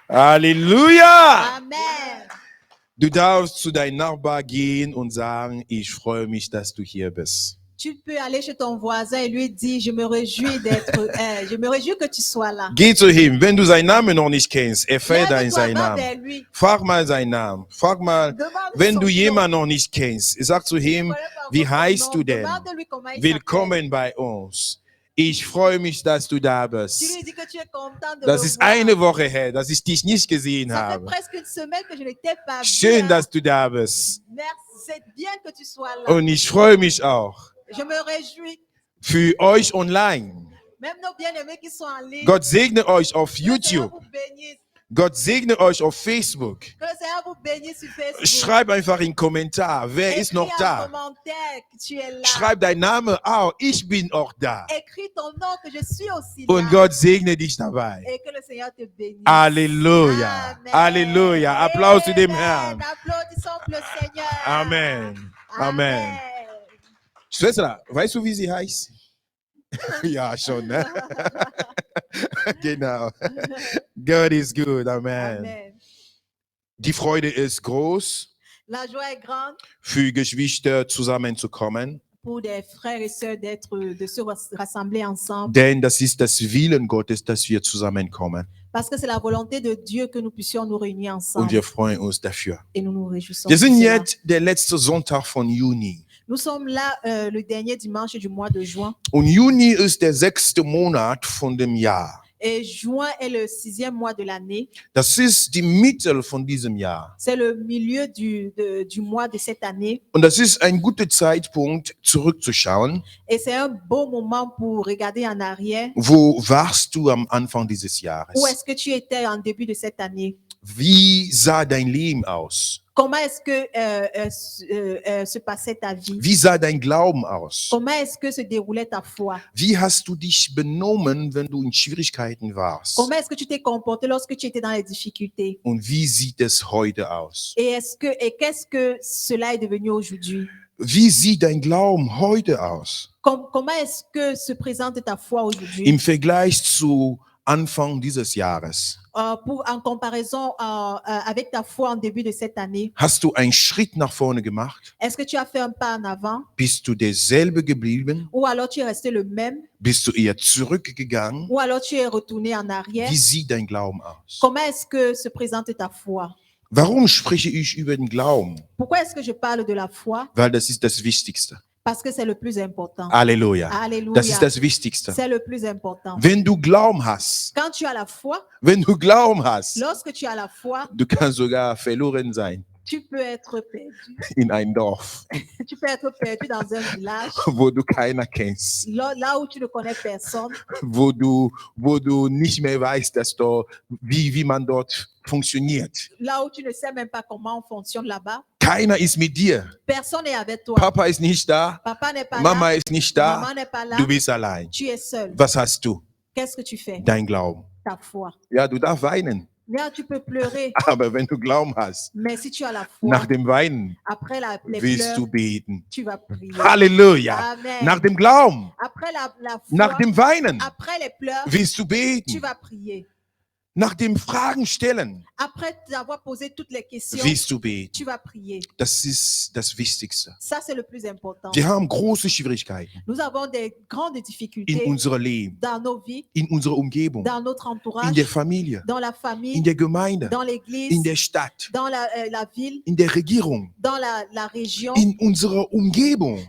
Halleluja! Amen. Du darfst zu deinem Nachbar gehen und sagen, ich freue mich, dass du hier bist. Tu peux aller chez ton voisin et lui dire, je me réjouis que tu sois là. Geh zu ihm, wenn du seinen Namen noch nicht kennst, erfähre Lève-toi, seinen va Namen. vers lui. Frag mal seinen Namen. Frag mal, Demande wenn son du nom. jemanden noch nicht kennst, sag zu Tu ihm, connais pas wie encore son heißt nom. du denn? Demande-lui comment il s'appelle. Willkommen bei uns. Ich freue mich, dass du da Tu bist. lui dis que tu es content de Das me ist voir. eine Woche her, dass ich dich nicht gesehen Ça fait habe. presque une semaine que je ne t'ai pas vu. Schön, hein. dass du da bist. Merci, c'est bien que tu sois là. Und ich freue mich auch Je me réjouis. für euch online. Même nos bien-aimés qui sont en ligne. Gott segne euch auf Que le Seigneur YouTube. vous bénisse. Gott segne euch auf Facebook. Que le Seigneur vous bénisse sur Facebook. Schreib einfach in den Kommentar, wer ist noch Écris en da? commentaire que tu es là. Schreib deinen Namen auch, ich bin auch da. Écris ton nom que je suis aussi Und là. Gott segne dich dabei. Et que le Seigneur te bénisse. Halleluja. Amen. Alléluia. Applaus zu dem Amen. Herrn. Applaudissons le Seigneur. Amen. Amen. Schwester, weißt du, wie sie heißt? Ja, schon, ne? Genau. God is good. Amen. Amen. Die Freude ist groß, La joie est grande für Geschwister zusammenzukommen, pour des frères et sœurs de se rassembler ensemble. denn das ist das Willen Gottes, dass wir zusammenkommen. Parce que c'est la volonté de Dieu que nous puissions nous réunir Und ensemble. wir freuen uns dafür. Et nous nous réjouissons. Wir de sind cela. jetzt der letzte Sonntag von Juni. Nous sommes là le dernier dimanche du mois de juin. Und Juni ist der 6. Monat von dem Jahr. Et juin est le 6e mois de l'année. Das ist die Mitte von diesem Jahr. C'est le milieu du mois de cette année. Und das ist ein guter Zeitpunkt, zurückzuschauen. Et c'est un beau moment pour regarder en arrière. Wo warst du am Anfang dieses Jahres? Où est-ce que tu étais en début de cette année? Wie sah dein Leben aus? Comment est-ce que se passait ta vie? Wie sah dein Glauben aus? Comment est-ce que se déroulait ta foi? Wie hast du dich benommen, wenn du in Schwierigkeiten warst? Comment est-ce que tu t'es comporté lorsque tu étais dans les difficultés? Und wie sieht es heute aus? Et qu'est-ce que cela est devenu aujourd'hui? Wie sieht dein Glauben heute aus? Comment est-ce que se présente ta foi aujourd'hui? Im Vergleich zu Anfang dieses Jahres. En comparaison avec ta foi en début de cette année, Hast du einen Schritt nach vorne gemacht? est-ce que tu as fait un pas en avant Bist du derselbe geblieben? ou alors tu es resté le même Bist du eher zurückgegangen? ou alors tu es retourné en arrière? Wie sieht dein Glauben aus? Comment est-ce que se présente ta foi? Warum spreche ich über den Glauben? Pourquoi est-ce que je parle de la foi? Weil das ist das Wichtigste. Parce que c'est le plus important. Halleluja. Alléluia. Das ist das Wichtigste. C'est le plus important. Wenn du Glauben hast, Quand tu as la foi, wenn du Glauben hast, lorsque tu as la foi, du kannst sogar verloren sein tu peux être perdu. in ein Dorf, Tu peux être perdu dans un village, wo du keiner kennst, là où tu ne connais personne, wo du nicht mehr weißt, wie man dort funktioniert. là où tu ne sais même pas comment on fonctionne là-bas. Keiner ist mit dir. Personne n'est avec toi. Papa ist nicht da, Papa n'est pas Mama là. ist nicht Maman da, n'est pas là. du bist allein. Tu es seul. Was hast du? Qu'est-ce que tu fais? Dein Glauben. Ta foi. Ja, du darfst weinen, Là, tu peux pleurer. aber wenn du Glauben hast, Mais si tu as la foi, nach dem Weinen après les willst du pleurs, beten. tu vas prier. Halleluja. Amen. Nach dem Glauben, Après la foi, nach dem Weinen après les pleurs, willst du tu beten. vas prier. Nach dem Fragen stellen Après avoir posé toutes les questions, willst du beten. tu vas prier. Das ist das Wichtigste. Ça, c'est le plus important. Wir haben große Schwierigkeiten Nous avons des grandes in difficultés unserem Leben, dans nos vies, in unserer Umgebung, dans notre in entourage, der Familie, dans la in famille, der Gemeinde, dans in l'église, der Stadt, dans la ville, in der Regierung, dans la région, in unserer Umgebung.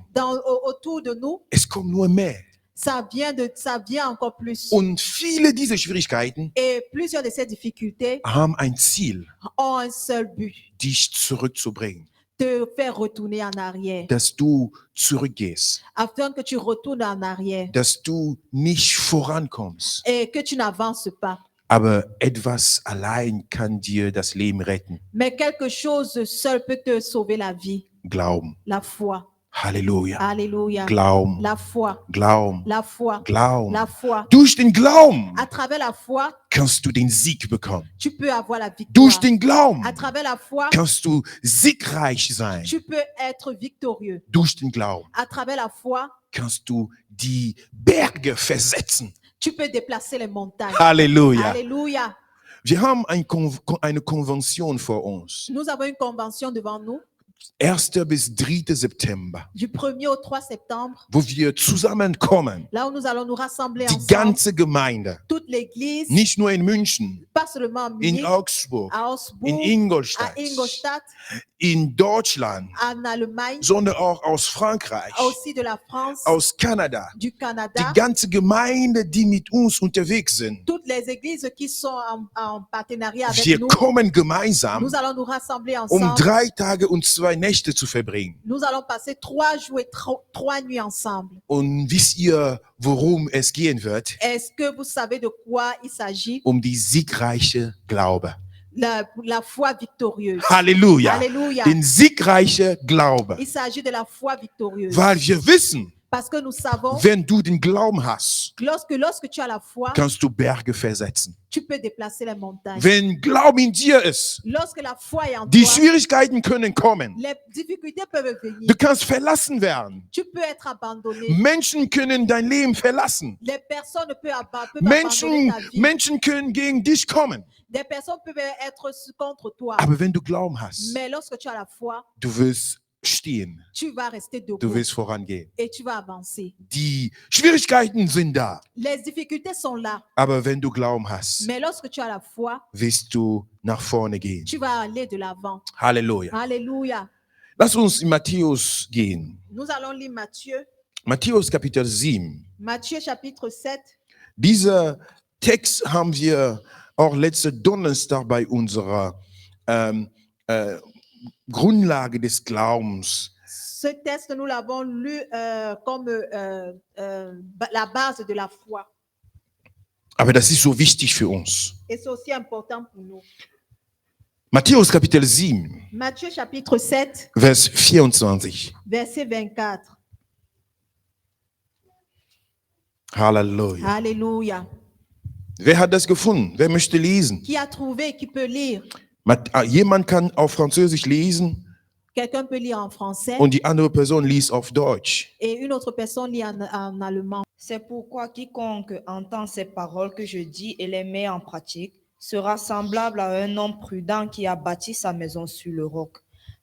autour de nous. Es kommt nur mehr. Ça vient encore plus. Und viele dieser Schwierigkeiten Et plusieurs de ces difficultés haben ein Ziel, ont un seul but, dich zurückzubringen, te faire retourner en arrière, dass du zurückgehst, afin que tu retournes en arrière dass du nicht vorankommst. et que tu n'avances pas. Aber etwas allein kann dir das Leben retten. Mais quelque chose seul peut te sauver la vie, Glauben. la foi. Halleluja. Alléluia. Glauben. La foi, Glauben. la foi, Glauben. la foi. Durch den Glauben À travers la foi, kannst du den Sieg bekommen. tu peux avoir la victoire. Durch den Glauben À travers la foi, kannst du siegreich sein. tu peux être victorieux. Durch den Glauben À travers la foi, kannst du die Berge versetzen. tu peux déplacer les montagnes. Halleluja. Alléluia. Wir haben eine Konvention vor uns. Nous avons une convention devant nous 1. bis 3. September, du 1er au 3 septembre, wo wir zusammenkommen. là où nous allons nous rassembler Die ensemble, ganze Gemeinde. toute l'église, Nicht nur in München, pas seulement à in Munich, Augsburg, à in Augsbourg, à Ingolstadt, Ingolstadt, in Deutschland, en Allemagne, sondern auch aus Frankreich, aussi de la France, aus Kanada. du Die Canada, ganze Gemeinde, die mit uns unterwegs sind. toutes les églises qui sont en partenariat avec Wir nous, kommen gemeinsam, nous allons nous rassembler um ensemble. 3 Tage und 2 Nächte zu verbringen. Nous allons passer 3 jours et 3 nuits ensemble. Und wisst ihr, worum es gehen wird? Est-ce que vous savez de quoi il s'agit? Um die siegreiche Glaube. La foi victorieuse. Halleluja. Alléluia. Den siegreiche Glaube. Il s'agit de la foi victorieuse. Weil wir wissen, Parce que nous savons wenn du den Glauben hast, que lorsque tu as la foi, kannst du Berge versetzen. tu peux déplacer les montagnes. Wenn Glauben in dir ist, Lorsque la foi est en die toi, Schwierigkeiten können kommen. les difficultés peuvent Du venir. kannst verlassen werden. Tu peux être abandonné. Menschen können dein Leben verlassen. Les personnes peuvent abandonner ta vie. Menschen können gegen dich kommen. Des personnes peuvent être contre toi. Aber wenn du Glauben hast, Mais lorsque tu as la foi, du wirst stehen. tu vas rester Du debout wirst vorangehen. et tu vas avancer. Die Schwierigkeiten sind da. Les difficultés sont là. Aber wenn du Glauben hast, Mais lorsque tu as la foi, wirst du nach vorne gehen. tu vas aller de l'avant. Halleluja. Alléluia. Lass uns in Matthäus gehen. Nous allons lire Matthieu. Matthäus Kapitel 7. Matthieu chapitre 7. Dieser Text haben wir auch letzten Donnerstag bei unserer Grundlage des Glaubens. Ce texte, nous l'avons lu comme la base de la foi. Aber das ist so wichtig für uns. Et c'est aussi important pour nous. Matthäus Kapitel 7, Matthieu chapitre 7, Vers 24. verset 24. Halleluja. Alléluia. Wer hat das gefunden? Wer möchte lesen? Qui a trouvé, qui peut lire? Jemand kann auf Französisch lesen Quelqu'un peut lire en français und die andere Person liest auf Deutsch. et une autre personne lit en allemand. C'est pourquoi quiconque entend ces paroles que je dis et les met en pratique sera semblable à un homme prudent qui a bâti sa maison sur le roc.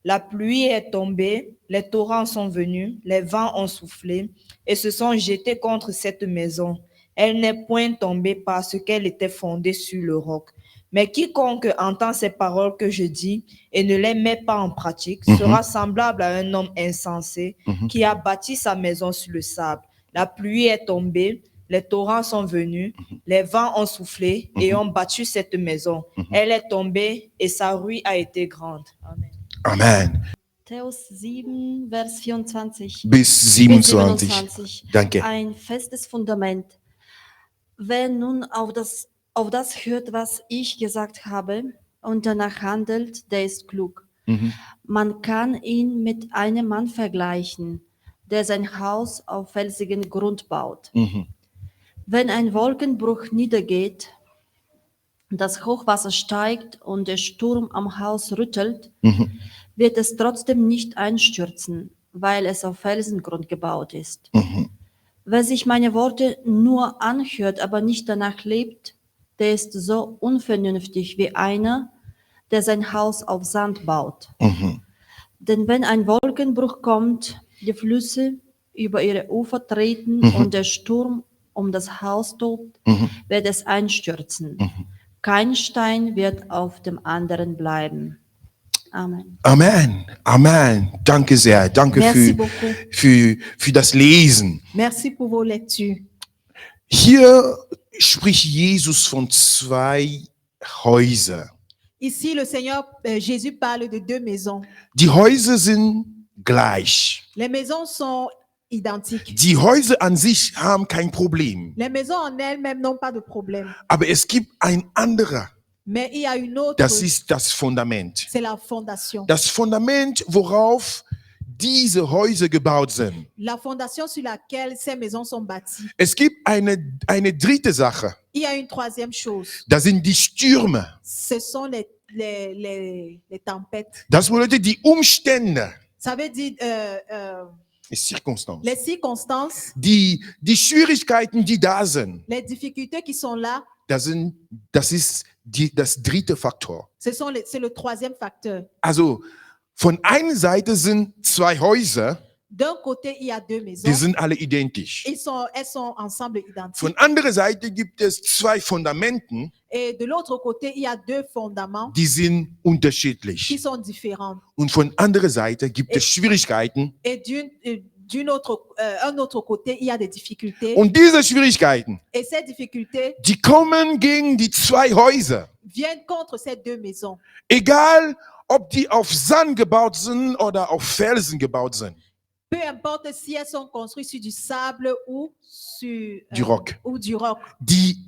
La pluie est tombée, les torrents sont venus, les vents ont soufflé et se sont jetés contre cette maison. Elle n'est point tombée parce qu'elle était fondée sur le roc. Mais quiconque entend ces paroles que je dis et ne les met pas en pratique sera semblable à un homme insensé qui a bâti sa maison sur le sable. La pluie est tombée, les torrents sont venus, les vents ont soufflé et ont battu cette maison. Elle est tombée et sa ruine a été grande. Amen. Amen. Matthäus 7, Vers 24 Bis bis 27. 27. Danke. Ein festes Fundament. Wer nun auf das hört, was ich gesagt habe, und danach handelt, der ist klug. Man kann ihn mit einem Mann vergleichen, der sein Haus auf felsigen Grund baut. Wenn ein Wolkenbruch niedergeht, das Hochwasser steigt und der Sturm am Haus rüttelt, wird es trotzdem nicht einstürzen, weil es auf Felsengrund gebaut ist. Wer sich meine Worte nur anhört, aber nicht danach lebt, der ist so unvernünftig wie einer, der sein Haus auf Sand baut. Denn wenn ein Wolkenbruch kommt, die Flüsse über ihre Ufer treten und der Sturm um das Haus tobt, wird es einstürzen. Kein Stein wird auf dem anderen bleiben. Amen. Amen. Amen. Danke sehr. Danke Merci beaucoup. für das Lesen. Merci pour vos lectures. Hier spricht Jesus von 2 Häusern. Ici, le Seigneur Jésus parle de 2 maisons. Die Häuser sind gleich. Les maisons sont identiques. Die Häuser an sich haben kein Problem. Les maisons en elles-mêmes n'ont pas de problème. Aber es gibt ein anderer. Mais il y a une autre, Das ist das Fundament. c'est la fondation. Das Fundament, worauf diese Häuser gebaut sind. La fondation sur laquelle ces maisons sont bâties. Es gibt eine dritte Sache. Il y a une troisième chose. Das sind die Stürme. Ce sont les tempêtes. Das bedeutet die Umstände. Ça veut dire Die Circumstances. les circonstances, Die Schwierigkeiten, die da sind. les difficultés qui sont là. das ist das dritte Faktor. C'est le troisième facteur. Also von einer Seite sind zwei Häuser, D'un côté, il y a deux maisons. die sind alle identisch. Elles sont ensemble identiques. Von anderer Seite gibt es zwei Fundamenten, Et de l'autre côté, il y a deux fondements die sind qui unterschiedlich. sont différents. Und von anderer Seite gibt es Schwierigkeiten. Et un autre côté, il y a des difficultés. Und diese Schwierigkeiten, Et ces difficultés die kommen gegen die zwei Häuser. viennent contre ces deux maisons. Egal, ob die auf Sand gebaut sind oder auf Felsen gebaut sind. Peu importe si elles sont construites sur du sable ou sur Du roc. ou du roc, Die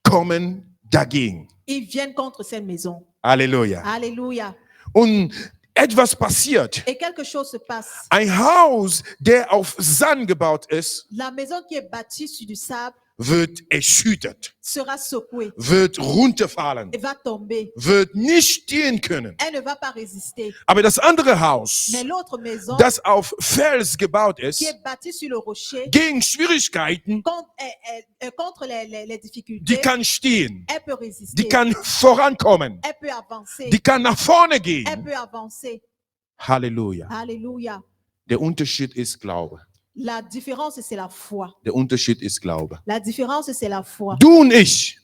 kommen dagegen. ils viennent contre ces maisons. Halleluja. Alléluia. Und etwas passiert. Et quelque chose se passe. Ein Haus, der auf Sand gebaut ist, La maison qui est bâtie sur du sable wird erschüttert, sera secouée wird runterfallen, et va tomber. wird nicht stehen können. Elle ne va pas résister. Aber das andere Haus, Mais l'autre maison das auf Fels gebaut qui ist, est bâtie sur le rocher, gegen Schwierigkeiten, contre les die difficultés, kann stehen, elle peut résister. die kann vorankommen, Elle peut avancer. die kann nach vorne Elle gehen. peut avancer. Halleluja. Alléluia. Der Unterschied ist Glaube. La différence, c'est la foi. Der Unterschied ist Glaube. La différence, c'est la foi. Du und ich,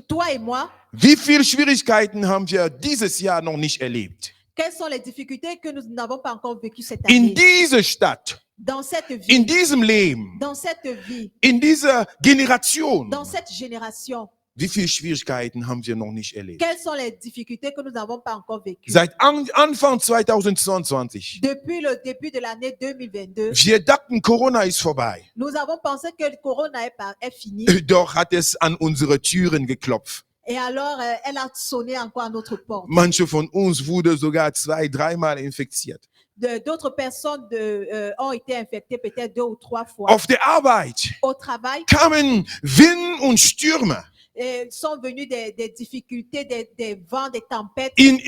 Toi et moi, wie viele Schwierigkeiten haben wir dieses Jahr noch nicht erlebt? quelles sont les difficultés que nous n'avons pas encore vécues cette In année? dieser Stadt, Dans cette in vie, diesem Leben, dans cette vie, in dieser Generation. dans cette génération, Wie viele Schwierigkeiten haben wir noch nicht erlebt? quelles sont les difficultés que nous n'avons pas encore vécues? Seit Anfang 2022. Depuis le début de l'année 2022, Wir dachten, Corona ist vorbei. nous avons pensé que le corona est fini. Doch hat es an unsere Türen geklopft. Et alors, elle a sonné encore à notre porte. Manche von uns wurde sogar 2-, 3-mal infiziert. D'autres personnes ont été infectées peut-être 2 ou 3 fois. Auf der Arbeit Au travail, kamen Wind und Stürme. sont venues des difficultés, des vents, des tempêtes. In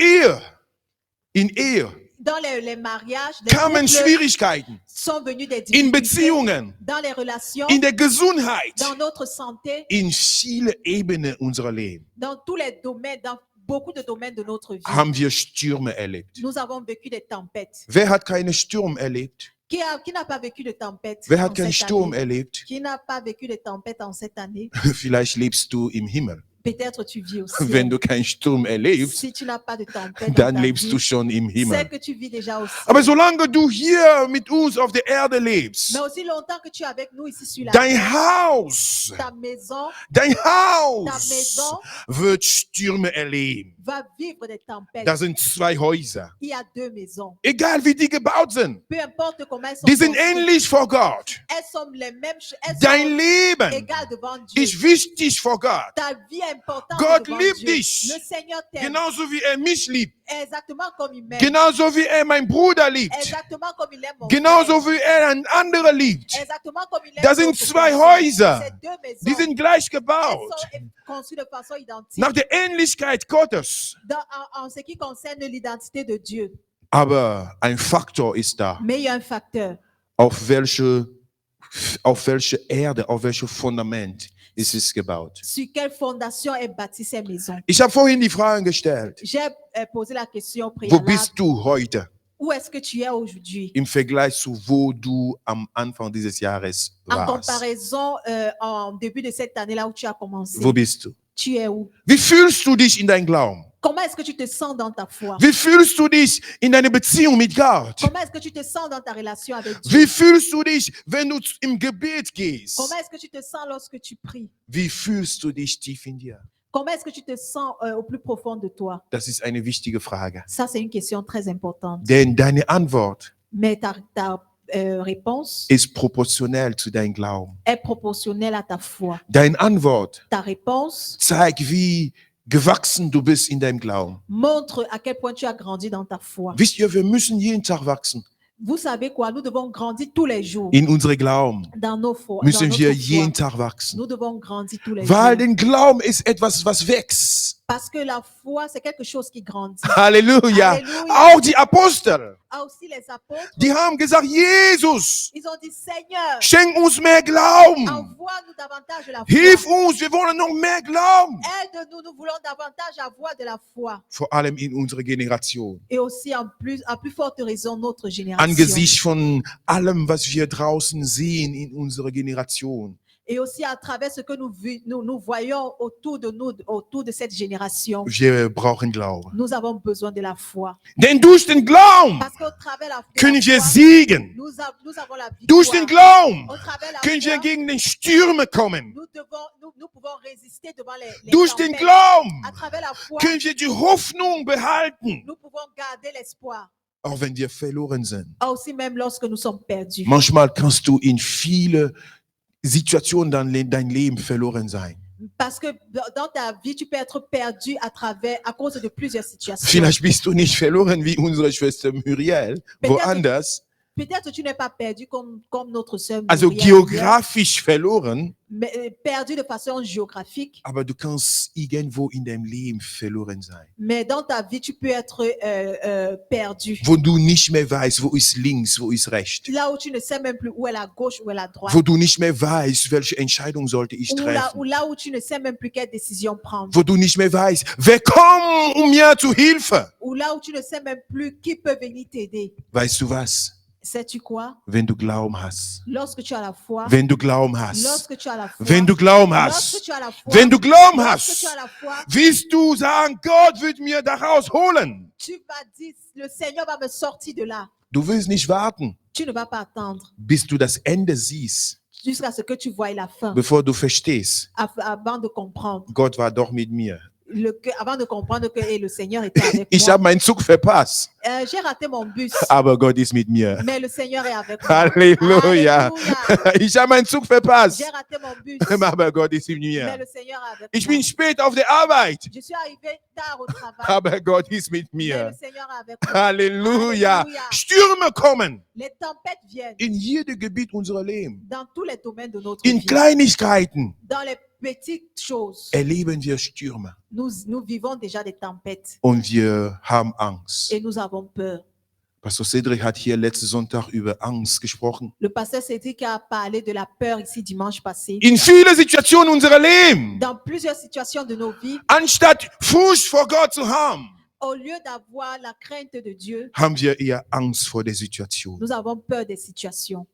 Ehe Dans les mariages, les kamen couples Schwierigkeiten. sont venus des In difficultés. Beziehungen, Dans les relations, in der Gesundheit, dans notre santé, in viele Ebenen unserer Leben dans tous les domaines, dans beaucoup de domaines de notre vie. haben wir Stürme erlebt. Nous avons vécu des tempêtes. Wer hat keine Sturm erlebt? Qui n'a pas vécu de tempête Wer en hat keinen cette Sturm année? erlebt? Qui n'a pas vécu de tempête en cette année? Vielleicht lebst du im Himmel. Peut-être tu vis au Wenn ciel. du keinen Sturm erlebst, Si tu n'as pas de tempête dans dann ta lebst vie, du schon im c'est Himmel. que tu vis déjà au ciel. Aber solange du hier mit uns auf der Erde lebst, Mais aussi longtemps que tu es avec nous ici sur la dein terre, Haus, ta maison dein ta Haus maison wird Stürme erleben. va vivre des tempêtes. Da sind zwei Häuser. Il y a 2 maisons. Egal wie die gebaut sind, Peu importe comment elles sont die sind construites, ähnlich vor Gott. elles sont les mêmes, elles Dein sont Leben égales devant Dieu. ist wichtig vor Gott. Ta vie est importante Gott devant liebt Dieu. dich. Le Seigneur t'aime Genauso wie er mich liebt. exactement comme il m'aime. Genauso wie er meinen Bruder liebt. Exactement comme il aime mon Genauso frère. wie er einen anderen liebt. Exactement comme il aime Da sind d'autres zwei personnes. Häuser. Ces 2 maisons, Die sind gleich elles gebaut. sont construites de façon identique Nach der Ähnlichkeit Gottes. en ce qui concerne l'identité de Dieu. Aber ein Faktor ist da. Mais il y a un facteur. Auf welche Erde, auf welches Fundament ist es gebaut? Sur quelle fondation est bâtie ces maisons? Ich habe vorhin die Frage gestellt. J'ai posé la question Wo préalable. bist du heute Où est-ce que tu es aujourd'hui? im Vergleich zu wo du am Anfang dieses Jahres En warst? comparaison, en début de cette année, là où tu as commencé, Wo bist du? tu es où? Wie fühlst du dich in deinem Glauben? Comment est-ce que tu te sens dans ta foi? Wie fühlst du dich in deiner Beziehung mit Gott? Comment est-ce que tu te sens dans ta relation avec Dieu? Wie fühlst du dich, wenn du im Gebet gehst? Comment est-ce que tu te sens lorsque tu pries? Wie fühlst du dich tief in dir? Comment est-ce que tu te sens au plus profond de toi? Das ist eine wichtige Frage. Ça, c'est une question très importante. Denn deine Antwort Mais ta réponse ist proportionell zu deinem Glauben. est proportionnelle à ta foi. Deine Antwort Ta réponse zeigt, wie gewachsen du bist in deinem Glauben. montre à quel point tu as grandi dans ta foi. Wisst ihr, wir müssen jeden Tag wachsen. Vous savez quoi? Nous devons grandir tous les jours In unsere Glauben dans nos foi. müssen dans wir notre foi. jeden Tag wachsen. Nous devons grandir tous les Weil jours. den Glauben ist etwas, was wächst. Parce que la foi, c'est quelque chose qui grandit. Halleluja. Alléluia. Auch die Apostel, Ah, aussi les apôtres, die haben gesagt, Jesus, ils ont dit, Seigneur, schenk uns mehr Glauben. envoie-nous davantage la foi. Hilf uns, wir wollen noch mehr Glauben. Aide-nous, nous voulons davantage avoir de la foi. Vor allem in unserer Generation. Et aussi, à plus forte raison, notre génération. Angesichts von allem, was wir draußen sehen in unserer Generation. Et aussi à travers ce que nous voyons autour de nous, autour de cette génération. Wir brauchen Glauben. Nous avons besoin de la foi. Denn durch den Glauben Parce qu'au travers de können wir la foi, siegen. nous avons la Durch den victoire. Glauben Au travers de la können wir foi, gegen den Stürme kommen. nous pouvons résister devant les Durch den tempêtes. Glauben À travers la foi, können wir die Hoffnung behalten, nous pouvons garder l'espoir. auch wenn wir verloren sind. Aussi même lorsque nous sommes perdus. Manchmal kannst du in viele Situationen dein Leben verloren sein. Parce que dans ta vie, tu peux être perdu à cause de plusieurs situations. Vielleicht bist du nicht verloren wie unsere Schwester Muriel, woanders. Peut-être tu n'es pas perdu comme notre sœur Also Muriel, geografisch verloren, mais perdu de façon géographique. aber du kannst irgendwo in deinem Leben verloren sein. Mais dans ta vie, tu peux être perdu. Wo du nicht mehr weißt, wo ist links, wo ist rechts. Là où tu ne sais même plus où est la gauche, où est la droite. Wo du nicht mehr weißt, welche Entscheidung sollte ich treffen. Là où tu ne sais même plus quelle décision prendre. Wo du nicht mehr weißt, wer kommt mir zu Hilfe. Ou là où tu ne sais même plus qui peut venir t'aider. Weißt du was? Sais-tu quoi? Wenn du Glauben hast. Lorsque tu as la foi. Wenn du Glauben hast. Lorsque tu as la foi. Wenn du Glauben Lorsque hast. tu as la foi. Wenn du Glauben Lorsque hast, tu as la foi. wirst du sagen, Gott wird mir da rausholen. Tu vas dire, le Seigneur va me sortir de là. Du willst nicht warten, Tu ne vas pas attendre bis du das Ende siehst, jusqu'à ce que tu voies la fin, bevor du verstehst, avant de comprendre. Gott war doch mit mir. Avant de comprendre que le Seigneur était avec Ich moi. habe meinen Zug verpasst, J'ai raté mon bus, aber Gott ist mit mir. mais le Seigneur est avec moi. Halleluja. Alléluia. Ich habe meinen Zug verpasst, J'ai raté mon bus, aber Gott ist mit mais mir. le Seigneur est avec Ich moi. bin spät auf der Arbeit, Je suis arrivé tard au travail, aber Gott ist mit mais mir. le Seigneur est avec moi. Halleluja. Halleluja. Stürme kommen Les tempêtes viennent in jedem Gebiet unserer Leben. dans tous les domaines de notre In vie. Kleinigkeiten Dans les petites choses, erleben wir Stürme nous vivons déjà des tempêtes und wir haben Angst. et nous avons peur. Pastor Cedric hat hier letzten Sonntag über Angst gesprochen. Le pasteur Cédric a parlé de la peur ici dimanche passé. In vielen Situationen unserer Leben, Dans plusieurs situations de nos vies, anstatt Furcht vor Gott zu haben, au lieu d'avoir la crainte de Dieu, haben wir eher Angst vor der Situation. nous avons peur des situations.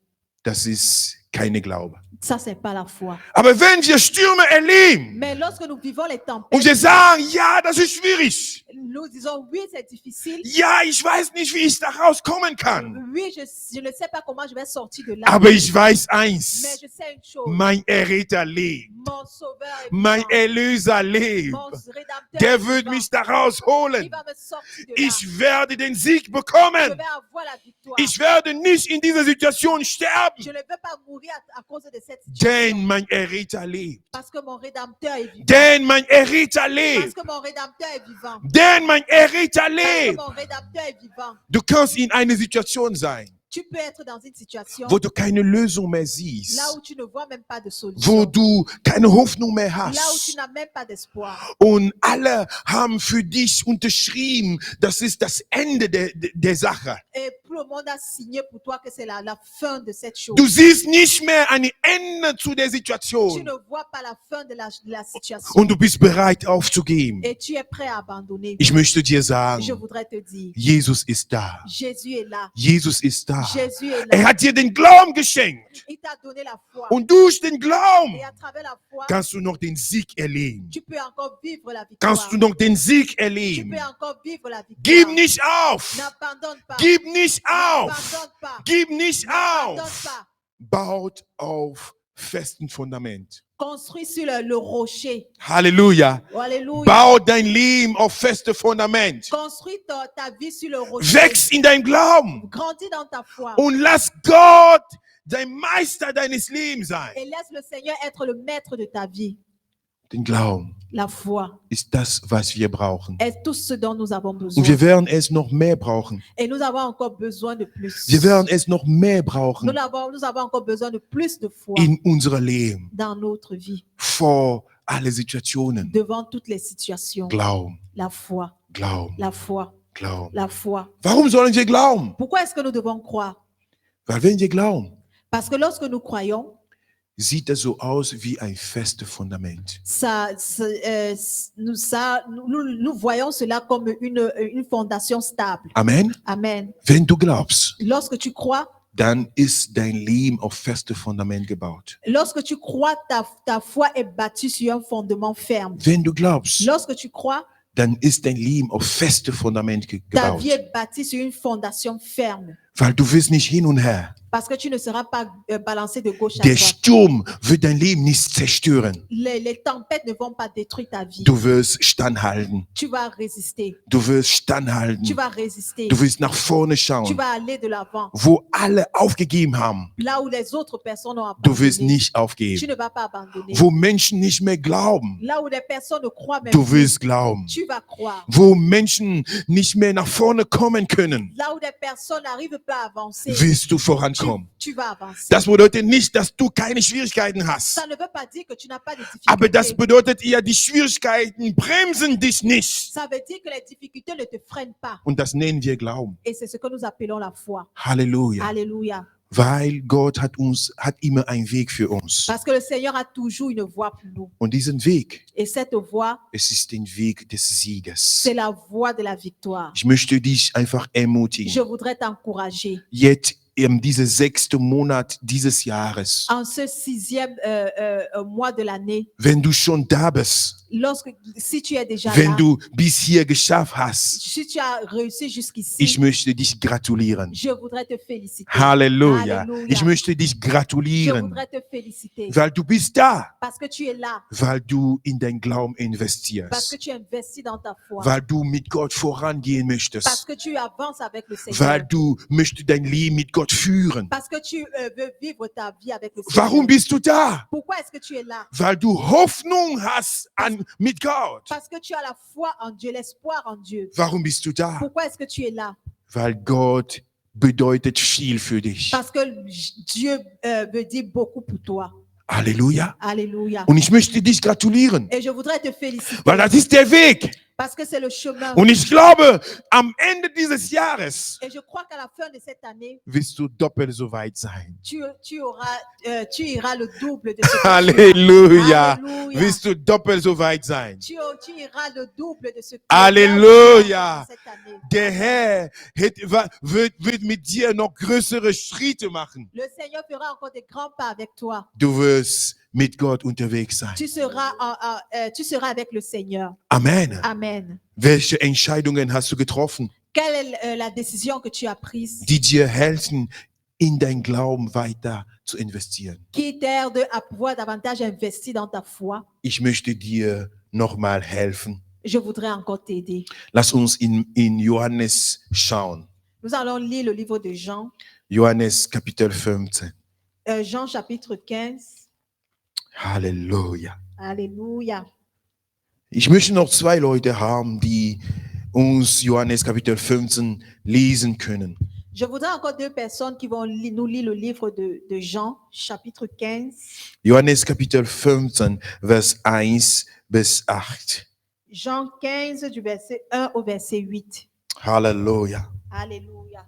Das ist keine Glaube. Ça, c'est pas la foi. Aber wenn wir Stürme erleben Mais lorsque nous vivons les und tempêtes, wir sagen, ja, das ist schwierig. nous disons oui, c'est difficile. Ja, ich weiß nicht, wie ich da rauskommen kann. Oui, je ne sais pas comment je vais sortir de là. Aber ich weiß Mais eins. je sais une chose. Mein Erretter lebt. Mon sauveur est Mein vivant. Erlöser lebt. Mon rédempteur Der est wird vivant. mich da Il rausholen. va me sortir de là. Ich werde den Sieg Je bekommen. vais avoir la victoire. Ich werde nicht in dieser Situation Je sterben. ne vais pas mourir à cause de cette situation. Denn mein Erretter lebt. Parce que mon rédempteur est vivant. Denn mein Erretter Parce lebt. que mon rédempteur est vivant. Denn mein Erretter Parce que lebt. mon rédempteur est vivant. Du kannst in einer Situation sein, Tu peux être dans une situation wo du keine Lösung mehr là siehst, où tu ne vois même pas de wo solution. du keine Hoffnung mehr Là où tu hast. n'as même pas d'espoir. Und alle haben für dich unterschrieben, das ist das Ende der Sache. Et tout le monde a signé pour toi que c'est la fin de cette chose. Du siehst nicht mehr ein Ende zu der Tu Situation ne vois pas la fin de la situation. und du bist bereit aufzugeben. Et tu es prêt à abandonner. Ich möchte dir Je sagen, voudrais te dire, Jesus ist da. Jésus est là. Jesus ist da. Jésus est Er là. hat dir den Glauben geschenkt. Il t'a donné la foi. Und durch den Glauben Et à travers la foi, kannst du noch den Sieg erleben. tu peux encore vivre la victoire. Kannst du noch den Sieg Tu erleben. peux encore vivre la victoire. Gib nicht auf. N'abandonne pas. Gib nicht auf. N'abandonne pas. Gib nicht N'abandonne auf. pas. Baut auf festen Fundament. Construis sur le rocher. Halleluja. Oh, alléluia. Bau dein Leben auf feste Fundament. Construis ta vie sur le rocher. Wächst in deinem Glauben Grandis dans ta foi. und lass Gott dein Meister deines Lebens sein. Et laisse le Seigneur être le maître de ta vie. Den Glauben La foi ist das, was wir brauchen. est tout ce dont nous avons Und besoin. wir werden es noch mehr brauchen. Et nous avons encore besoin de plus. Wir werden es noch mehr brauchen Nous avons encore besoin de plus de foi in unserem Leben, dans notre vie, vor alle Situationen. devant toutes les situations. Glauben, La foi, Glauben, la foi, Glauben. la foi. Warum sollen wir glauben? Pourquoi est-ce que nous devons croire? Weil wenn wir glauben, Parce que lorsque nous croyons, sieht das so aus wie ein festes Fundament. nous voyons cela comme une fondation stable. Amen. Amen. Wenn du glaubst, Lorsque tu crois, dann ist dein Leben auf festes Fundament gebaut. lorsque tu crois, ta foi est bâtie sur un fondement ferme. Wenn du glaubst, Lorsque tu crois, dann ist dein Leben auf festes Fundament ta gebaut. vie est bâtie sur une fondation ferme. Weil du wirst nicht hin und her. Parce que tu ne seras pas balancé de gauche à Der droite. Sturm wird dein Leben nicht zerstören. Les tempêtes ne vont pas détruire ta vie. Du wirst standhalten. Tu vas résister. Du wirst Tu standhalten. vas résister. Du wirst nach vorne Tu schauen. vas aller de l'avant. Wo alle aufgegeben haben, Là où les autres personnes ont du wirst abandonné, nicht tu aufgeben. ne vas pas abandonner. Wo Menschen nicht mehr glauben, Là où les personnes ne croient même du plus, wirst glauben. tu vas croire. Wo Menschen nicht mehr nach vorne kommen können, Là où les personnes n'arrivent pas à avancer, wirst du vorankommen. tu vas avancer. Das bedeutet nicht, dass du keine Schwierigkeiten hast. Ça ne veut pas dire que tu n'as pas de Aber das difficultés. bedeutet eher, die Schwierigkeiten bremsen dich nicht. Ça veut dire que les difficultés ne te freinent pas. Und das nennen wir Glauben. Et c'est ce que nous appelons la foi. Halleluja. Alléluia. Weil Gott hat immer einen Weg für uns. Parce que le Seigneur a toujours une voie pour nous. Und diesen Weg, Et cette voie, es ist der Weg des Sieges. c'est la voie de la victoire. Ich möchte dich einfach Je ermutigen. voudrais t'encourager. Jetzt in diesem 6. Monat dieses Jahres, En ce 6e mois de l'année, wenn du schon da bist, si tu es déjà wenn là, du bis hier geschafft hast, si tu as réussi jusqu'ici, ich möchte dich gratulieren. je voudrais te féliciter. Halleluja. Halleluja. Ich möchte dich Je gratulieren, voudrais te féliciter weil du bist da, parce que tu es là, weil du in dein Glauben parce que investierst, tu investis dans ta foi, weil du mit Gott vorangehen parce möchtest, que tu avances avec le weil Seigneur, du möchtest dein Leben mit Gott führen. parce que tu veux vivre ta vie avec le Seigneur. Warum bist du da? Pourquoi est-ce que tu es là? Weil du Hoffnung hast mit Gott. Parce que tu as la foi en Dieu, l'espoir en Dieu. Warum bist du da? Pourquoi est-ce que tu es là? Weil Gott bedeutet viel für dich. Parce que Dieu veut dire beaucoup pour toi. Halleluja. Alléluia. Und ich möchte dich gratulieren, Et je voudrais te féliciter weil das ist der Weg. parce que c'est le chemin. Und ich glaube, am Ende dieses Jahres Et je crois qu'à la fin de cette année, wirst du doppelt so weit sein. tu iras le double de ce que tu as. Halleluja. Alléluia. Wirst du doppelt so weit sein. Tu iras le double de ce que Alléluia. cette année. Der Herr wird mit dir noch größere Schritte machen. Le Seigneur fera encore des grands pas avec toi. Du wirst mit Gott unterwegs sein. Tu seras avec le Seigneur. Amen. Amen. Welche Entscheidungen hast du getroffen, Quelle est la décision que tu as prise die dir helfen, in dein Glauben weiter zu investieren? qui t'aide à pouvoir davantage investir dans ta foi? Ich möchte dir nochmal helfen. Je voudrais encore t'aider. Lass uns in Johannes schauen. Nous allons lire le livre de Jean, Johannes Kapitel 15. Jean chapitre 15. Halleluja. Alléluia. Ich möchte noch 2 Leute haben, die uns Johannes Kapitel 15 lesen können. Je voudrais encore 2 personnes qui vont nous lire le livre de Jean, chapitre 15. Johannes Kapitel 15, Vers 1 bis 8. Jean 15, du verset 1 au verset 8. Halleluja. Alléluia.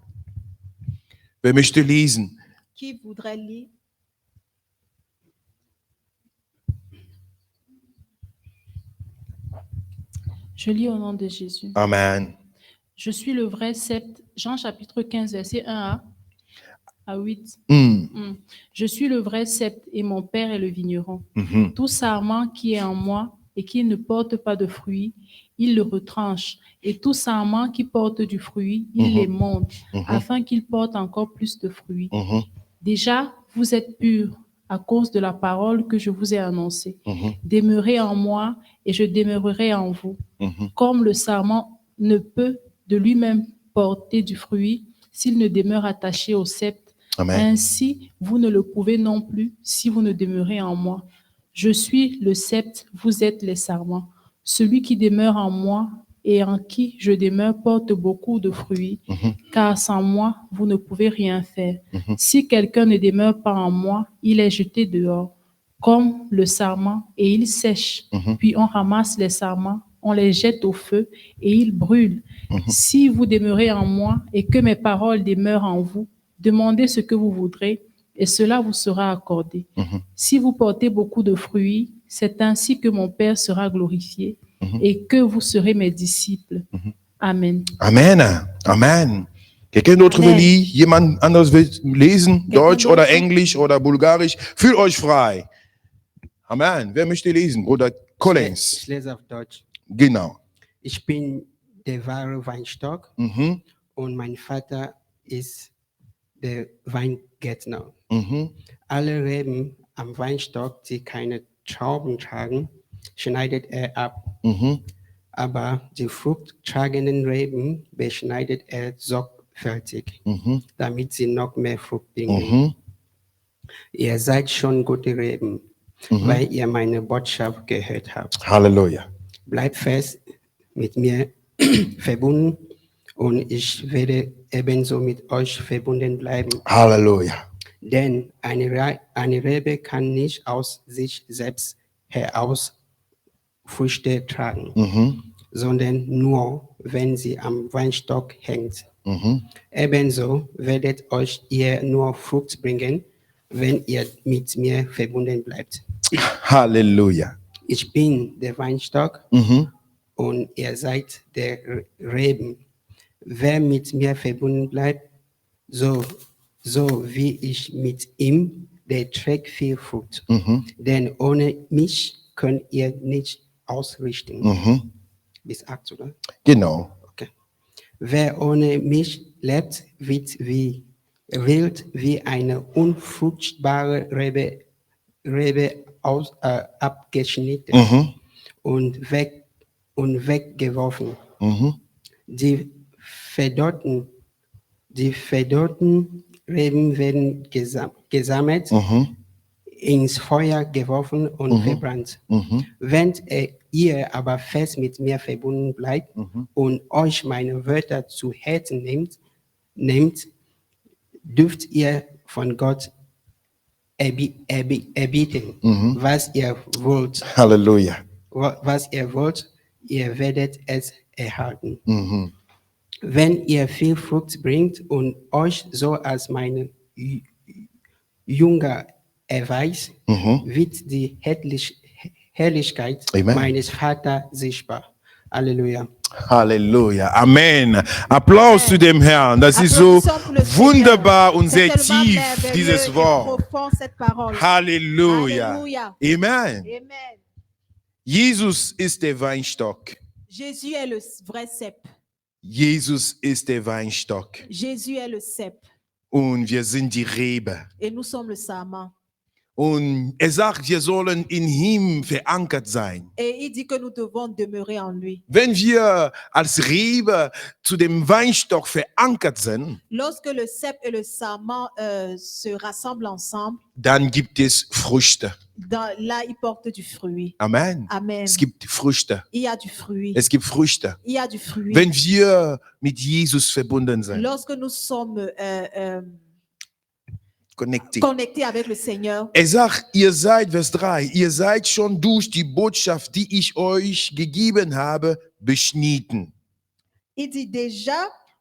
Wer möchte lesen? Qui voudrait lire? Je lis au nom de Jésus. Amen. Je suis le vrai sceptre. Jean chapitre 15, verset 1 à 8. Je suis le vrai sceptre et mon Père est le vigneron. Mhm. Tout sarment qui est en moi et qui ne porte pas de fruit, il le retranche. Et tout sarment qui porte du fruit, il Mhm. les monte, Mhm. afin qu'il porte encore plus de fruits. Mhm. Déjà, vous êtes purs à cause de la parole que je vous ai annoncée. Mhm. Demeurez en moi et je demeurerai en vous. Mhm. Comme le sarment ne peut de lui-même porter du fruit s'il ne demeure attaché au sceptre, Amen. ainsi vous ne le pouvez non plus si vous ne demeurez en moi. Je suis le sceptre, vous êtes les sarments. Celui qui demeure en moi et en qui je demeure porte beaucoup de fruits, car sans moi, vous ne pouvez rien faire. Si quelqu'un ne demeure pas en moi, il est jeté dehors, comme le sarment, et il sèche. Puis on ramasse les sarments, on les jette au feu, et ils brûlent. Si vous demeurez en moi et que mes paroles demeurent en vous, demandez ce que vous voudrez, et cela vous sera accordé. Si vous portez beaucoup de fruits, c'est ainsi que mon Père sera glorifié et que vous serez mes disciples. Amen. Amen. Amen. Quelqu'un d'autre will Amen. jemand anders will lesen? Deutsch oder d'autre? Englisch oder Bulgarisch? Fühlt euch frei. Amen. Wer möchte lesen? Bruder Collins. Ich lese auf Deutsch. Genau. Ich bin der wahre Weinstock Mhm. und mein Vater ist der Weingärtner. Mhm. Alle Reben am Weinstock, die keine Trauben tragen, schneidet er ab. Mhm. Aber die fruchttragenden Reben beschneidet er sorgfältig, Mhm. damit sie noch mehr Frucht bringen. Mhm. Ihr seid schon gute Reben, weil ihr meine Botschaft gehört habt. Halleluja. Bleibt fest mit mir verbunden und ich werde ebenso mit euch verbunden bleiben. Halleluja. Denn eine Rebe kann nicht aus sich selbst heraus Früchte tragen, Mhm. sondern nur, wenn sie am Weinstock hängt. Mhm. Ebenso werdet euch ihr nur Frucht bringen, wenn ihr mit mir verbunden bleibt. Halleluja. Ich bin der Weinstock Mhm. und ihr seid der Reben. Wer mit mir verbunden bleibt, so wie ich mit ihm, der trägt viel Frucht. Mhm. Denn ohne mich könnt ihr nicht ausrichten. Mhm. Bis 8, oder? Genau. Okay. Wer ohne mich lebt, wird wild wie eine unfruchtbare Rebe abgeschnitten Mhm. und weggeworfen. Mhm. Die verdorrten Reben werden gesammelt, Mhm. ins Feuer geworfen und verbrannt. Mhm. Wenn ihr aber fest mit mir verbunden bleibt und euch meine Wörter zu Herzen nehmt, dürft ihr von Gott erbitten, was ihr wollt. Halleluja. Was ihr wollt, ihr werdet es erhalten. Mhm. Wenn ihr viel Frucht bringt und euch so als meine Jünger erweist, wird die Herrlichkeit Amen. meines Vaters sichtbar. Halleluja. Halleluja. Amen. Applaus zu dem Herrn. Das ist so Applaudissons pour le wunderbar Seigneur. und C'est sehr tellement tief, merveilleux dieses et Wort. profond, cette parole. Halleluja. Alléluia. Amen. Amen. Jesus ist der Weinstock. Jésus est le vrai cep. Jesus ist der Weinstock. Jésus est le cep. Und wir sind die Rebe. Et nous sommes le sarment. Und er sagt, wir sollen in ihm verankert sein. Et il dit que nous devons demeurer en lui. Wenn wir als Rebe zu dem Weinstock verankert sind, Lorsque le cep et le sarment se rassemblent ensemble, dann gibt es Früchte. là, ils portent du fruit. Amen. Amen. Es gibt Früchte. Il y a du fruit. Es gibt Früchte. Il y a du fruit. Wenn wir mit Jesus verbunden sind, Lorsque nous sommes connected. connectés avec le Seigneur, Er sagt, ihr seid, Vers 3, ihr seid schon durch die Botschaft, die ich euch gegeben habe, beschnitten. il dit déjà,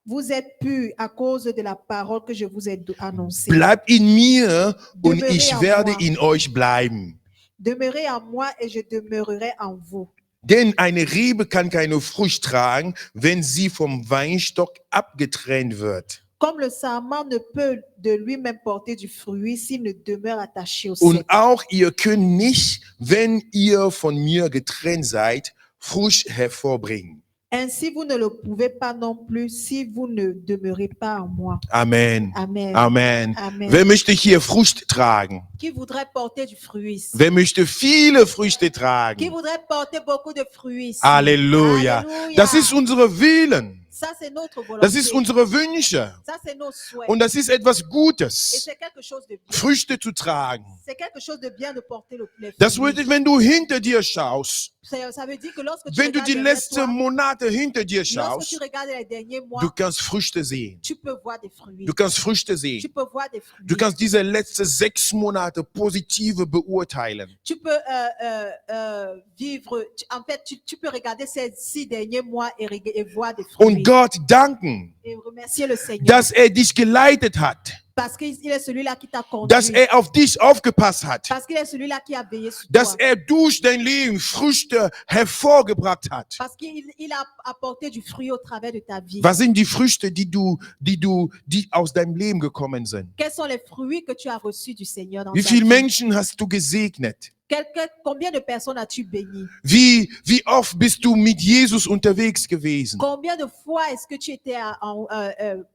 vous êtes purs à cause de la parole que je vous ai annoncée. Bleibt in mir und Demeurez ich en werde moi. in euch bleiben. Demeurez en moi et je demeurerai en vous. Denn eine Rebe kann keine Frucht tragen, wenn sie vom Weinstock abgetrennt wird. Comme le sarment ne peut de lui-même porter du fruit s'il ne demeure attaché au Und cep. auch ihr könnt nicht, wenn ihr von mir getrennt seid, Frucht hervorbringen. Ainsi, vous ne le pouvez pas non plus si vous ne demeurez pas en moi. Amen. Amen. Amen. Amen. Wer möchte hier Frucht tragen? Qui voudrait porter du fruit? Wer möchte viele Früchte Qui tragen? voudrait porter beaucoup de fruits? Halleluja. Alléluia. Das ist unsere Willen. Ça, c'est notre Das volonté. ist unsere Wünsche. Ça, c'est nos souhaits. Und das ist etwas Et Gutes, c'est quelque chose de bien. Früchte zu tragen. C'est quelque chose de bien de porter les Das fruits. bedeutet, wenn du hinter dir schaust, Ça veut dire que lorsque tu wenn du regardes die derrière letzten toi, Monate hinter dir lorsque schaust, tu regardes les derniers mois, du kannst Früchte sehen. tu peux voir des fruits. Du kannst Früchte Tu sehen. peux voir des fruits. Du kannst diese letzten 6 Monate positive beurteilen. Tu peux vivre, en fait, tu peux regarder ces 6 derniers mois et voir des fruits. Und Gott danken, Et remercier le Seigneur. dass dich geleitet hat, Parce qu'il est celui-là qui t'a dass conduit. auf dich aufgepasst hat, Parce qu'il est celui-là qui a veillé sur dass toi. durch dein Leben Früchte hervorgebracht hat. Parce qu'il a apporté du fruit au travers de ta vie. Was sind die Früchte, die aus deinem Leben gekommen sind? Quels sont les fruits que tu as reçus du Seigneur dans Wie ta viele vie? Menschen hast du gesegnet? Combien de personnes as-tu béni? Wie oft bist du mit Jesus unterwegs gewesen? Combien de fois est-ce que tu étais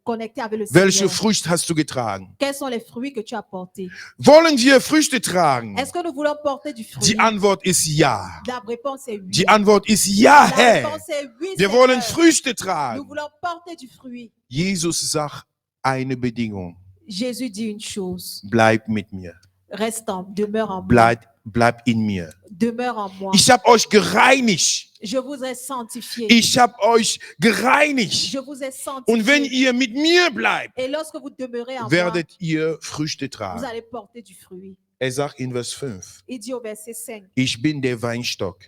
connecté avec le Welche Seigneur? Früchte hast du getragen? Quels sont les fruits que tu as portés? Wollen wir Früchte tragen? Est-ce que nous voulons porter du fruit? Die Antwort ist ja. La réponse est oui. Die Antwort ist ja, La Herr. réponse est oui. Wir Seigneur. wollen Früchte Nous tragen. voulons porter du fruit. Jesus sagt eine Bedingung. Jésus dit une chose. Bleib mit mir. Demeure en moi. Bleib in mir. Demeure en moi. Ich habe euch gereinigt. Je vous ai sanctifié. Ich habe euch gereinigt. Je vous ai Und wenn sanctifié. ihr mit mir bleibt, Et lorsque vous demeurez en moi, werdet ihr Früchte vous tragen. allez porter du fruit. Er sagt in Vers 5, Il dit au verset 5, ich bin der Weinstock,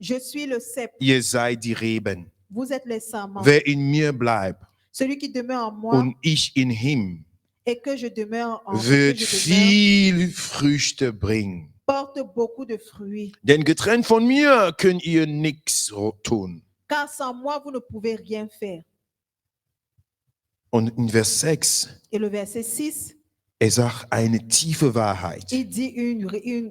je suis le cep, ihr seid die Reben. vous êtes les sarments. Wer in mir bleibt Celui qui demeure en moi und ich in ihm, et que je demeure en wird que je demeure, viel Früchte bringen. porte beaucoup de fruits. Denn getrennt von mir könnt ihr nichts tun. Car sans moi, vous ne pouvez rien faire. Und in Vers 6, Et le verset 6, er sagt eine tiefe Wahrheit. il dit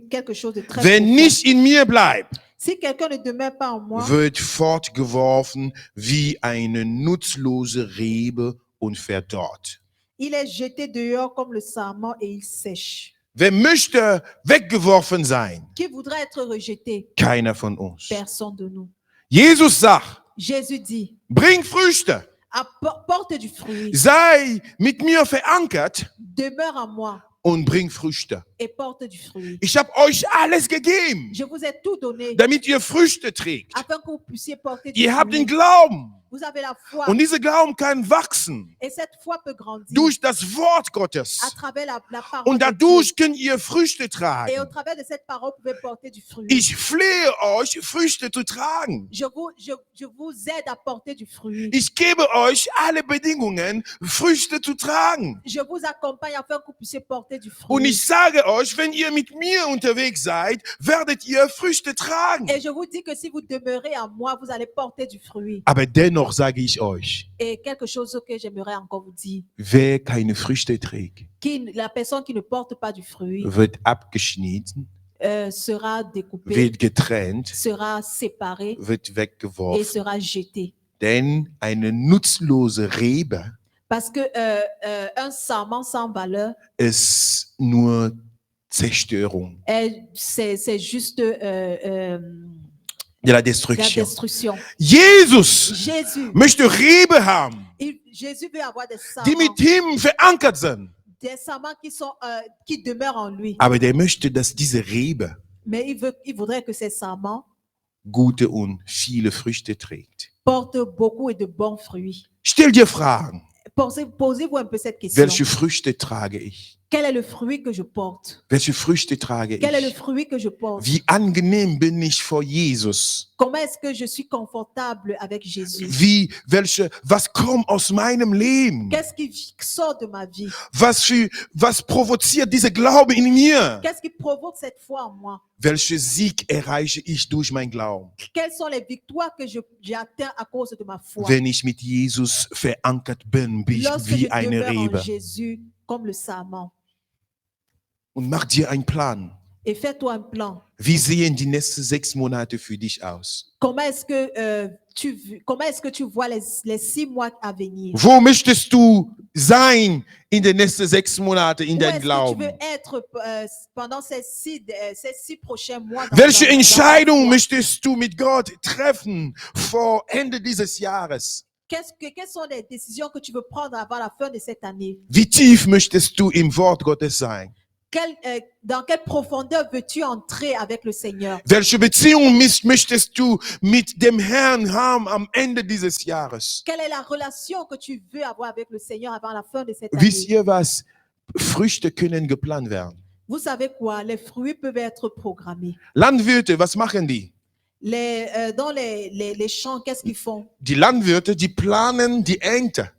quelque chose de très Wer profond. nicht in mir bleibt, Si quelqu'un ne demeure pas en moi, wird fortgeworfen wie eine nutzlose Rebe und verdorrt. il est jeté dehors comme le sarment et il sèche. Wer möchte weggeworfen sein? Qui voudrait être rejeté? Keiner von uns. Personne de nous. Jesus sagt, Jésus dit, bring Früchte. apporte du fruit, Sei mit mir verankert demeure en moi und bring Früchte. et porte du fruit. Ich habe euch alles gegeben, Je vous ai tout donné damit ihr Früchte trägt. afin que vous puissiez porter du Ihr habt den fruit. Glauben. Vous avez la foi Und dieser Glauben kann wachsen et cette foi peut grandir durch das Wort à Gottes. travers la parole Und de dadurch Dieu. könnt ihr Früchte Et au tragen. travers de cette parole, vous pouvez porter du fruit. Ich flehe euch, Früchte zu tragen. Je vous aide à porter du fruit. Ich gebe euch alle Bedingungen, Früchte zu tragen. Je vous accompagne afin que vous puissiez porter du Und fruit. ich sage euch, wenn ihr mit mir unterwegs seid, werdet ihr Früchte tragen. Et je vous dis que si vous demeurez en moi, vous allez porter du fruit. Aber dennoch sage ich euch, Et quelque chose que j'aimerais encore vous dire, wer keine Früchte trägt, la personne qui ne porte pas du fruit wird abgeschnitten, sera découpée, wird getrennt, sera séparée wird et weggeworfen. sera jetée. Denn eine nutzlose Rebe Parce que un sarment sans valeur, ist nur Zerstörung, c'est juste de la la Destruktion. destruction. Jesus Jésus, möchte Rebe haben, Jésus veut avoir des die mit sarments, ihm verankert sind. des sarments qui demeurent en lui. Aber der möchte, dass diese Rebe Mais il voudrait que ces sarments gute und viele Früchte trägt. portent beaucoup et de bons fruits. Stell dir Fragen. Posez-vous un peu cette question. Welche Früchte trage ich? Quel est le fruit que je porte? Welche Früchte trage Quel est le ich? fruit que je porte? Wie angenehm bin ich vor Jesus? Comment est-ce que je suis confortable avec Jésus? Was kommt aus meinem Leben? Qu'est-ce qui sort de ma vie? Was provoziert dieser Glaube in mir? Qu'est-ce qui provoque cette foi en moi? Welchen Sieg erreiche ich durch mein Glauben? Quelles sont les victoires que j'ai atteintes à cause de ma foi? Wenn ich mit Jesus verankert bin, Lorsque wie je eine demeure en Rebe. Jésus comme le sarment. Und mach dir einen Plan. Et fais-toi un plan. Wie sehen die nächsten 6 Monate für dich aus? Comment est-ce que tu vois les 6 mois à venir? Wo möchtest du sein in den nächsten 6 Monaten in Où deinem est-ce que tu Glauben? veux être pendant ces six prochains mois? Welche dans ta Entscheidung foi? möchtest du mit Gott treffen vor Ende dieses Jahres? Quelles sont les décisions que tu veux prendre avant la fin de cette année? Wie tief möchtest du im Wort Gottes sein? Dans quelle profondeur veux-tu entrer avec le Seigneur? Welche Beziehung möchtest du mit dem Herrn haben am Ende dieses Jahres? Quelle est la relation que tu veux avoir avec le Seigneur avant la fin de cette Wisst année? ihr was? Früchte können geplant werden. Vous savez quoi? Les fruits peuvent être programmés. Landwirte, was machen die? Dans les champs, qu'est-ce qu'ils font? Die Landwirte, die planen die Ernte.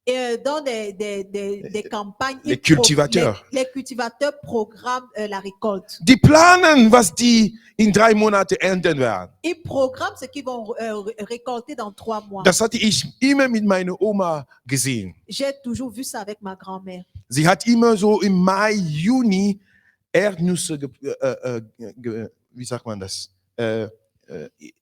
Et dans des campagnes, Les cultivateurs. les cultivateurs programment la récolte. Die planen, was die in 3 Monaten ernten werden. Ils programment ce qu'ils vont récolter dans 3 mois. Das hatte ich immer mit meiner Oma gesehen. J'ai toujours vu ça avec ma grand-mère. Sie hat immer so im Mai, Juni Erdnüsse, wie sagt man das?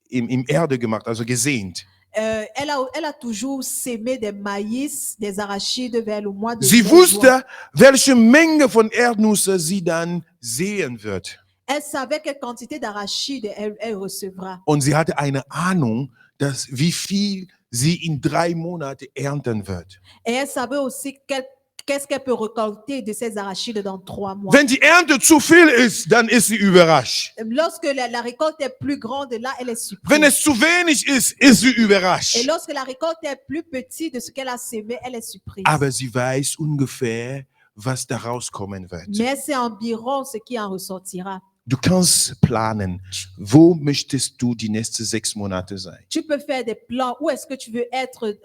Im Erde gemacht, also gesehnt. Elle a toujours sémé des maïs, des arachides vers le mois de Sie juin. wusste, welche Menge von Erdnüsse sie dann sehen wird. Elle savait quelle quantité d'arachides elle recevra. Und sie hatte eine Ahnung, dass wie viel sie in 3 Monaten ernten wird. Et elle savait aussi qu'est-ce qu'elle peut récolter de ces arachides dans 3 mois. Wenn die Ernte zu viel ist, dann ist sie überrascht. Lorsque la récolte est plus grande, là, elle est surprise. Wenn es zu wenig ist sie Et überrascht. lorsque la récolte est plus petite de ce qu'elle a sémé, elle est surprise. Aber sie weiß ungefähr, was da rauskommen wird. Mais c'est environ ce qui en ressortira. Du kannst planen, wo möchtest du die nächsten 6 Monate sein? Tu peux faire des plans. Où est-ce que tu veux être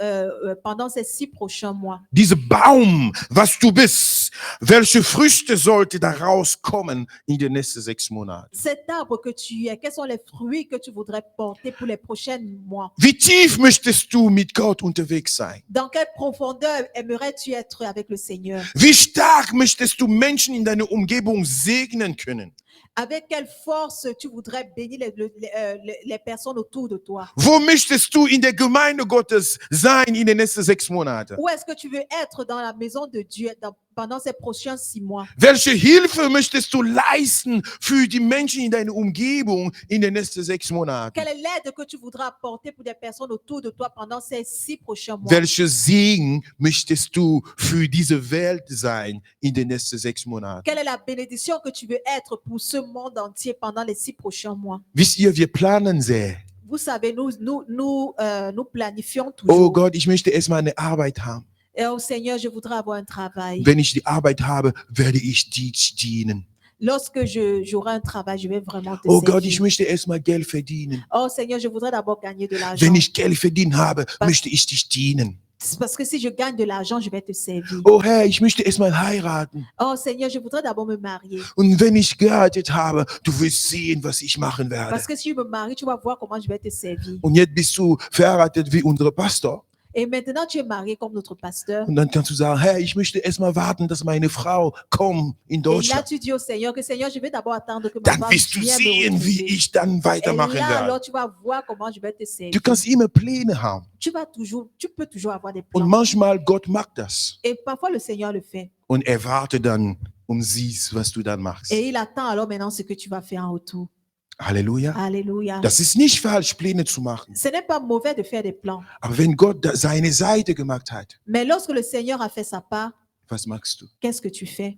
pendant ces 6 prochains mois? Dieser Baum, was du bist, welche Früchte sollte da rauskommen in den nächsten 6 Monaten? Cet arbre que tu es, quels sont les fruits que tu voudrais porter pour les prochains mois? Wie tief möchtest du mit Gott unterwegs sein? Dans quelle profondeur aimerais-tu être avec le Seigneur? Wie stark möchtest du Menschen in deiner Umgebung segnen können? Avec quelle force tu voudrais bénir les personnes autour de toi? Wo möchtest du in der Gemeinde Gottes sein in den nächsten 6 Monaten? Où est-ce que tu veux être dans la maison de Dieu pendant ces prochains 6 mois? Welche Hilfe möchtest du leisten für die Menschen in deiner Umgebung in den nächsten 6 Monaten? Quelle est l'aide que tu voudras apporter pour des personnes autour de toi pendant ces 6 prochains mois? Welche Segen möchtest du für diese Welt sein in den nächsten 6 Monaten? Quelle est la bénédiction que tu veux être pour ce monde entier pendant les 6 prochains mois? Wisst ihr, wir planen sehr. Vous savez, nous planifions Oh toujours. Gott, ich möchte erstmal eine Arbeit haben. Et oh Seigneur, je voudrais avoir un travail. Wenn ich die Arbeit habe, werde ich dir dienen. Lorsque j'aurai un travail, je vais vraiment te Oh Gott, ich servir. möchte erstmal Geld verdienen. Oh Seigneur, je voudrais d'abord gagner de l'argent. Wenn ich Geld verdient habe, möchte ich dich dienen. C'est parce que si je gagne de l'argent, je vais te servir. Oh Herr, ich möchte erstmal heiraten. Oh Seigneur, je voudrais d'abord me marier. Und wenn ich geheiratet habe, du wirst sehen, was ich machen werde. Parce que si je me marie, tu vas voir comment je vais te servir. Und jetzt bist du verheiratet wie unser Pastor. Et maintenant, tu es marié comme notre pasteur. Und dann kannst du sagen, Herr, ich möchte erstmal warten, dass meine Frau kommt in Et là, Deutschland. tu dis au Seigneur que Seigneur, je vais d'abord attendre que ma Dann femme wirst du vienne me sehen, wie retrouver. ich dann Et weitermachen là, alors, werde. tu vas voir comment je vais te servir. Du kannst immer Pläne haben. Tu peux toujours avoir des Und plans. manchmal Gott mag das. Et parfois, le Seigneur le fait. Und er wartet dann und siehst, was du dann machst. Et il attend alors maintenant ce que tu vas faire en retour. Halleluja. Alléluia. Das ist nicht falsch, Pläne zu machen. Ce n'est pas mauvais de faire des plans. Aber wenn Gott seine Seite gemacht hat, Mais lorsque le Seigneur a fait sa part, was machst du? qu'est-ce que tu fais?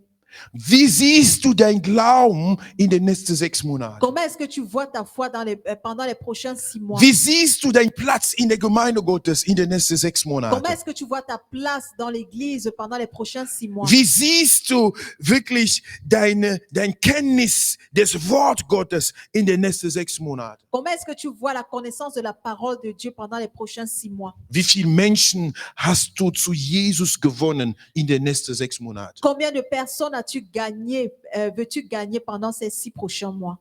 Wie siehst du dein Glauben in den nächsten 6 Monaten? Comment est-ce que tu vois ta foi pendant les prochains 6 mois? Wie siehst du deinen Platz in der Gemeinde Gottes in den nächsten 6 Comment Monaten? est-ce que tu vois ta place dans l'église pendant les prochains 6 mois? Wie siehst du wirklich dein Kenntnis des Wort Gottes in den nächsten 6 Monaten? Comment est-ce que tu vois la connaissance de la parole de Dieu pendant les prochains 6 mois? Wie viele Menschen hast du zu Jesus gewonnen in den nächsten 6 Monaten? Combien de personnes as-tu gagné, veux-tu gagner pendant ces 6 prochains mois?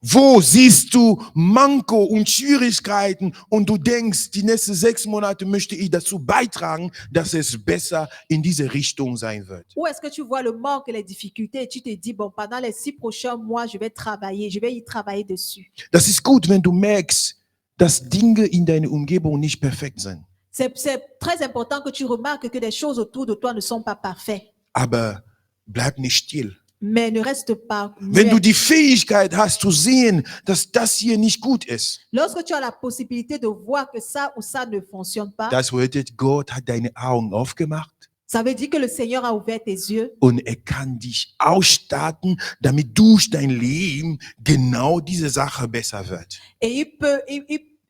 Wo siehst du Manko und Schwierigkeiten und du denkst, die nächsten 6 Monate möchte ich dazu beitragen, dass es besser in diese Richtung sein wird? Où est-ce que tu vois le manque et les difficultés et tu te dis, bon, pendant les 6 prochains mois, je vais y travailler dessus. Das ist gut, wenn du merkst, dass Dinge in deiner Umgebung nicht perfekt sind. C'est très important que tu remarques que les choses autour de toi ne sont pas parfaites. Aber bleib nicht still. Mais ne reste pas Wenn du muet. die Fähigkeit hast zu sehen, dass das hier nicht gut ist, Lorsque tu as la possibilité de voir que ça ou ça ne fonctionne pas, das bedeutet, Gott hat deine Augen aufgemacht ça veut dire que le Seigneur a ouvert tes yeux und er kann dich ausstatten, damit durch dein Leben genau diese Sache besser wird. et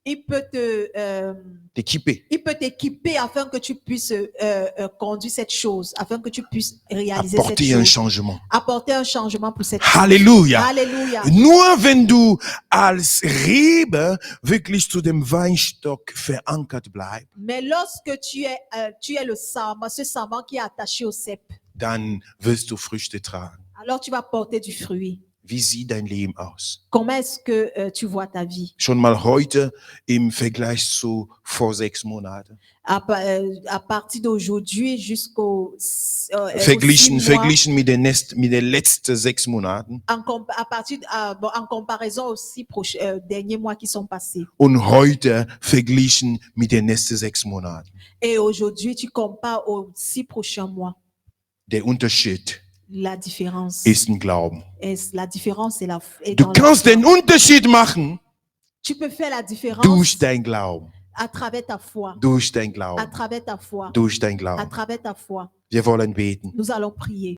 il peut t'équiper afin que tu puisses conduire cette chose, afin que tu puisses réaliser cette Apporter un chose, changement. apporter un changement pour cette chose. Halleluja. Alléluia. Nur wenn du als Rebe wirklich zu dem Weinstock verankert bleibst, Mais lorsque tu es le sarment, ce sarment qui est attaché au cep, dann wirst du Früchte tragen. alors tu vas porter du fruit. Wie sieht dein Leben aus? Comment est-ce que tu vois ta vie? Schon mal heute im Vergleich zu vor 6 Monaten. À partir d'aujourd'hui jusqu'au Verglichen, 6 mois, verglichen mit den letzten 6 Monaten. en comparaison aux 6 derniers mois qui sont passés. Und heute verglichen mit den nächsten 6 Monaten. Et aujourd'hui, tu compares aux 6 prochains mois. Der Unterschied La différence ist ein Glauben. la différence est est Du dans la kannst foi. den Unterschied machen Tu peux faire la différence durch dein Glauben. à travers ta foi. Durch dein À Glauben. travers ta foi. Durch dein À Glauben. travers ta foi. Wir wollen beten. Nous allons prier.